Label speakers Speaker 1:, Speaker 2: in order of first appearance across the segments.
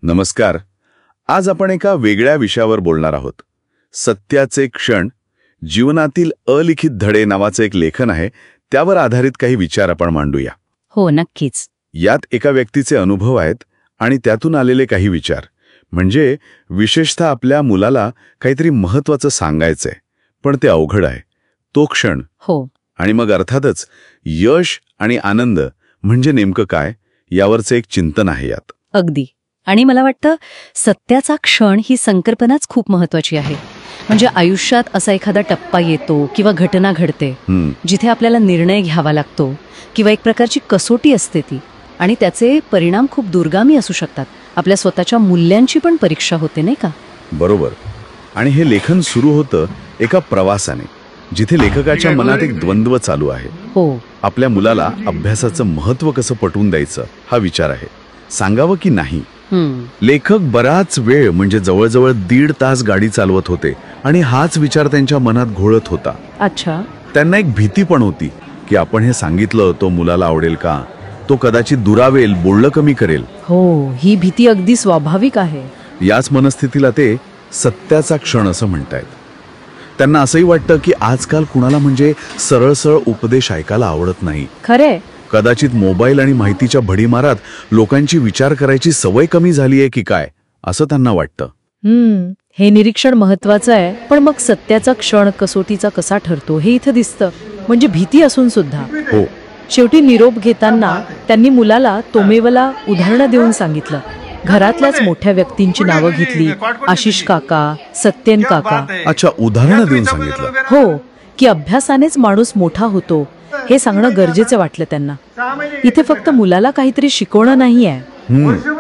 Speaker 1: नमस्कार. आज आपण एका वेगळ्या विषयावर बोलणार आहोत. सत्याचे क्षण, जीवनातील अलिखित धडे नावाचं एक लेखन आहे. त्यावर आधारित काही विचार आपण मांडूया.
Speaker 2: हो, नक्कीच.
Speaker 1: यात एका व्यक्तीचे अनुभव आहेत आणि त्यातून आलेले काही विचार. म्हणजे विशेषतः आपल्या मुलाला काहीतरी महत्त्वाचं सांगायचंय, पण ते अवघड आहे. तो क्षण.
Speaker 2: हो.
Speaker 1: आणि मग अर्थातच यश आणि आनंद म्हणजे नेमकं काय यावरचं एक चिंतन आहे यात.
Speaker 2: अगदी. आणि मला वाटतं सत्याचा क्षण ही संकल्पनाच खूप महत्वाची आहे. म्हणजे आयुष्यात असा एखादा टप्पा येतो किंवा घटना घडते जिथे आपल्याला निर्णय घ्यावा लागतो किंवा एक प्रकारची कसोटी असते ती, आणि त्याचे परिणाम खूप दूरगामी असू शकतात. आपल्या स्वतःच्या मूल्यांची पण परीक्षा होते, नाही का?
Speaker 1: बरोबर. आणि हे लेखन सुरू होतं एका प्रवासाने, जिथे लेखकाच्या मनात एक द्वंद्व चालू आहे.
Speaker 2: हो.
Speaker 1: आपल्या मुलाला अभ्यासाचं महत्त्व कसं पटवून द्यायचं हा विचार आहे. सांगावं की नाही. लेखक बराच वेळ म्हणजे जवळजवळ 1.5 तास गाडी चालवत होते आणि हाच विचार त्यांच्या मनात घोळत होता.
Speaker 2: अच्छा.
Speaker 1: त्यांना एक भीती पण होती की आपण हे सांगितलं तो मुलाला आवडेल का, तो कदाचित दुरावेल, बोलणं कमी करेल.
Speaker 2: हो, ही भीती अगदी स्वाभाविक आहे.
Speaker 1: याच मनस्थितीला ते सत्याचा क्षण असं म्हणतायत. त्यांना असंही वाटतं की आजकाल कुणाला म्हणजे सरळ उपदेश ऐकायला आवडत नाही.
Speaker 2: खरे.
Speaker 1: कदाचित मोबाईल आणि माहितीच्या भडीमारात लोकांची विचार करायची सवय कमी झाली आहे की काय, असं त्यांना वाटतं.
Speaker 2: हे निरीक्षण महत्वाचं आहे. पण मग सत्याचा क्षण कसोटीचा कसा ठरतो हे इथं दिसतं. म्हणजे भीती असून सुद्धा.
Speaker 1: हो.
Speaker 2: शेवटी निरोप घेताना त्यांनी मुलाला तोमेवला उदाहरणं देऊन सांगितलं. घरातल्याच मोठ्या व्यक्तींची नावं घेतली. आशिष काका, सत्येन काका.
Speaker 1: अच्छा, उदाहरणं देऊन सांगितलं.
Speaker 2: हो, की अभ्यासानेच माणूस मोठा होतो हे सांगणं गरजेचं वाटलं त्यांना. इथे फक्त मुलाला काहीतरी शिकवणं नाही आहे,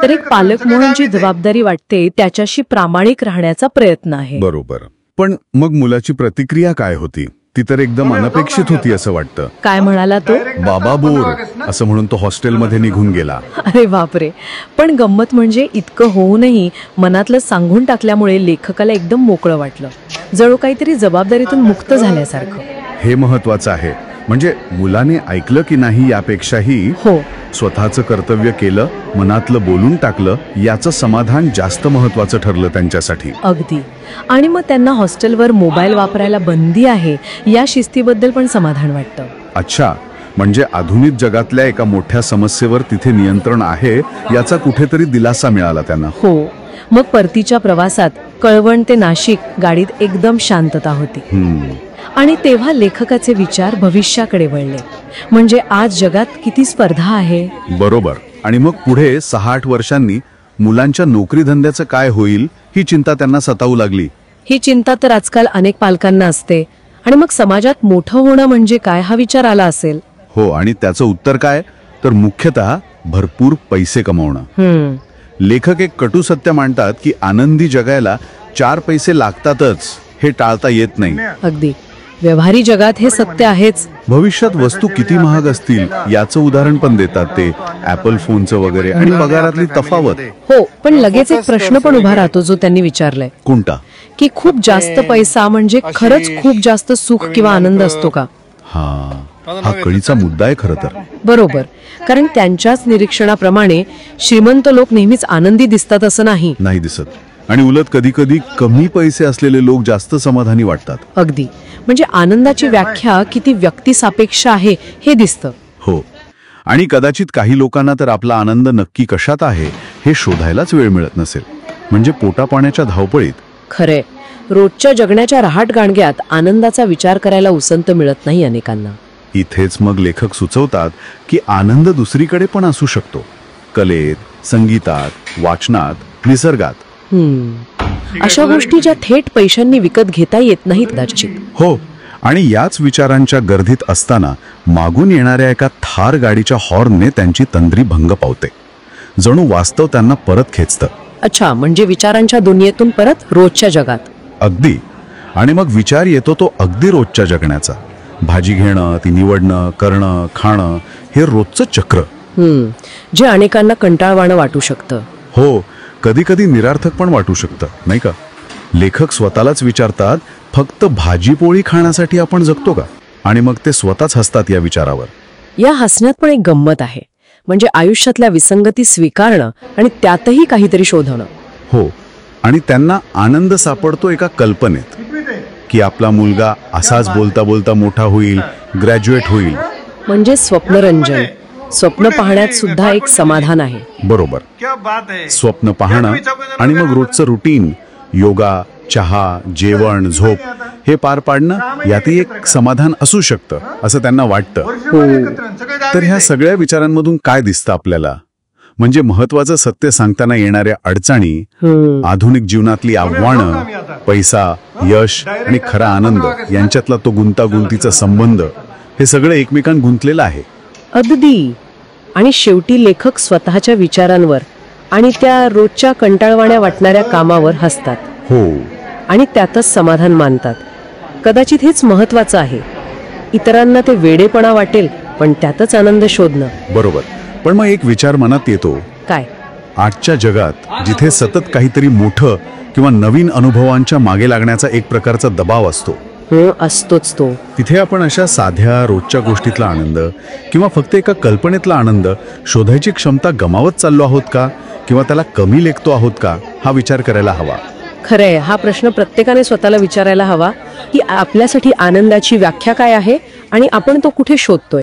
Speaker 2: तर एक पालक म्हणून जी जबाबदारी वाटते त्याच्याशी प्रामाणिक राहण्याचा प्रयत्न आहे.
Speaker 1: बरोबर. पण मग मुलाची प्रतिक्रिया काय होती? ती तर एकदम अनपेक्षित होती असं वाटतं.
Speaker 2: काय म्हणाला तो?
Speaker 1: बाबा बोर असं म्हणून तो हॉस्टेलमध्ये निघून गेला.
Speaker 2: अरे बापरे. पण गंमत म्हणजे इतकं होऊनही मनातलं सांगून टाकल्यामुळे लेखकाला एकदम मोकळं वाटलं, जणू काहीतरी जबाबदारीतून मुक्त झाल्यासारखं.
Speaker 1: हे महत्वाचं आहे. म्हणजे मुलाने ऐकलं की नाही यापेक्षाही
Speaker 2: हो,
Speaker 1: स्वतःचं कर्तव्य केलं, मनातलं बोलून टाकलं, याचं समाधान जास्त महत्वाचं ठरलं त्यांच्यासाठी.
Speaker 2: अगदी. आणि मग त्यांना हॉस्टेलवर मोबाईल वापरायला बंदी आहे या शिस्तीबद्दल पण समाधान वाटतं.
Speaker 1: अच्छा, म्हणजे आधुनिक जगातल्या एका मोठ्या समस्येवर तिथे नियंत्रण आहे याचा कुठेतरी दिलासा मिळाला त्यांना.
Speaker 2: हो. मग परतीच्या प्रवासात कळवण ते नाशिक गाडीत एकदम शांतता होती. आणि तेव्हा लेखकाचे विचार भविष्याकडे वळले. म्हणजे आज जगात किती स्पर्धा आहे.
Speaker 1: बरोबर. आणि मग पुढे 6-8 वर्षांनी मुलांच्या नोकरी धंद्याचं काय होईल ही चिंता त्यांना सतावू लागली.
Speaker 2: ही चिंता तर आजकाल अनेक पालकांना असते. आणि मग समाजात मोठं होणं म्हणजे काय हा विचार आला असेल.
Speaker 1: हो. आणि त्याचं उत्तर काय, तर मुख्यतः भरपूर पैसे कमावणं. लेखक एक कटू सत्य मांडतात की आनंदी जगायला 4 पैसे लागतातच, हे टाळता येत नाही.
Speaker 2: अगदी. व्यवहारी जगात हे सत्य आहेच.
Speaker 1: भविष्यात वस्तू किती महाग असतील याचं उदाहरण पण देतात ते, ॲपल फोनचं वगैरे, आणि पगारातली तफावत.
Speaker 2: हो. पण लगेच एक प्रश्न पण उभा राहतो जो त्यांनी विचारलाय.
Speaker 1: कोणता?
Speaker 2: की खूप जास्त पैसा म्हणजे खरंच खूप जास्त सुख किंवा आनंद असतो का?
Speaker 1: हा कळीचा मुद्दा आहे खरं तर.
Speaker 2: बरोबर. कारण त्यांच्याच निरीक्षणाप्रमाणे श्रीमंत लोक नेहमीच आनंदी दिसतात असं नाही
Speaker 1: दिसत. आणि उलट कधी कधी कमी पैसे असलेले लोक जास्त समाधानी वाटतात.
Speaker 2: अगदी. म्हणजे आनंदाची व्याख्या किती व्यक्तिसापेक्ष आहे हे दिसतं.
Speaker 1: हो. आणि कदाचित काही लोकांना तर आपला आनंद नक्की कशात आहे हे शोधायलाच वेळ मिळत नसेल. म्हणजे पोटापाण्याच्या धावपळीत.
Speaker 2: खरे. रोजच्या जगण्याच्या रहाट गाणग्यात आनंदाचा विचार करायला उसंत मिळत नाही अनेकांना.
Speaker 1: इथेच मग लेखक सुचवतात की आनंद दुसरीकडे पण असू शकतो. कलेत, संगीतात, वाचनात, निसर्गात.
Speaker 2: अशा गोष्टी ज्या थेट पैशांनी विकत घेता येत नाहीत कदाचित.
Speaker 1: हो. आणि याच विचारांच्या गर्दीत असताना मागून येणाऱ्या एका थार गाडीच्या हॉर्नने त्यांची तंद्री भंग पावते. जणू वास्तव त्यांना परत खेचतं.
Speaker 2: अच्छा, म्हणजे विचारांच्या दुनियेतून परत रोजच्या जगात.
Speaker 1: अगदी. आणि मग विचार येतो तो अगदी रोजच्या जगण्याचा. भाजी घेणं, ती निवडणं, करणं, खाणं, हे रोजचं चक्र.
Speaker 2: जे अनेकांना कंटाळवाणं वाटू शकतं.
Speaker 1: हो. कधी कधी निरार्थक पण वाटू शकतं, नाही का? लेखक स्वतःलाच विचारतात, फक्त भाजी पोळी खाण्यासाठी आपण जगतो का? आणि मग ते स्वतःच हसतात या विचारावर.
Speaker 2: या हसण्यात पण एक गंमत आहे.
Speaker 3: म्हणजे आयुष्यातल्या विसंगती स्वीकारणं आणि त्यातही काहीतरी शोधणं.
Speaker 1: हो, आणि त्यांना आनंद सापडतो एका कल्पनेत की आपला मुलगा असाच बोलता बोलता मोठा होईल, ग्रॅज्युएट होईल.
Speaker 3: म्हणजे स्वप्नरंजन. स्वप्न पाहण्यात सुद्धा एक समाधान आहे.
Speaker 1: बरोबर. स्वप्न पाहणं आणि मग रोजचं रुटीन, योगा, चहा, जेवण, झोप हे पार पाडणं यातही एक समाधान असू शकतं असं त्यांना वाटतं. तर ह्या सगळ्या विचारांमधून काय दिसतं आपल्याला? म्हणजे महत्वाचं सत्य सांगताना येणाऱ्या अडचणी, आधुनिक जीवनातली आव्हानं, पैसा, यश आणि खरा आनंद यांच्यातला तो गुंतागुंतीचा संबंध, हे सगळं एकमेकांत गुंतलेलं आहे.
Speaker 3: अगदी. आणि शेवटी लेखक स्वतःच्या विचारांवर आणि त्या रोजच्या कंटाळवाण्या वाटणाऱ्या कामावर हसतात.
Speaker 1: हो.
Speaker 3: आणि त्यातच समाधान मानतात. कदाचित हेच महत्वाचं आहे. इतरांना ते वेडेपणा वाटेल, पण त्यातच आनंद शोधणं.
Speaker 1: बरोबर. पण मग एक विचार मनात येतो.
Speaker 3: काय?
Speaker 1: आजच्या जगात जिथे सतत काहीतरी मोठं किंवा नवीन अनुभवांच्या मागे लागण्याचा एक प्रकारचा दबाव असतो,
Speaker 3: असतोच तो.
Speaker 1: तिथे आपण अशा साध्या रोजच्या गोष्टीतला आनंद किंवा फक्त एका कल्पनेतला आनंद शोधायची क्षमता गमावत चाललो आहोत का, किंवा त्याला कमी लेखतो आहोत का, हा विचार करायला हवा.
Speaker 3: खरंय. हा प्रश्न प्रत्येकाने स्वतःला विचारायला हवा की आपल्यासाठी आनंदाची व्याख्या काय आहे आणि आपण तो कुठे शोधतोय.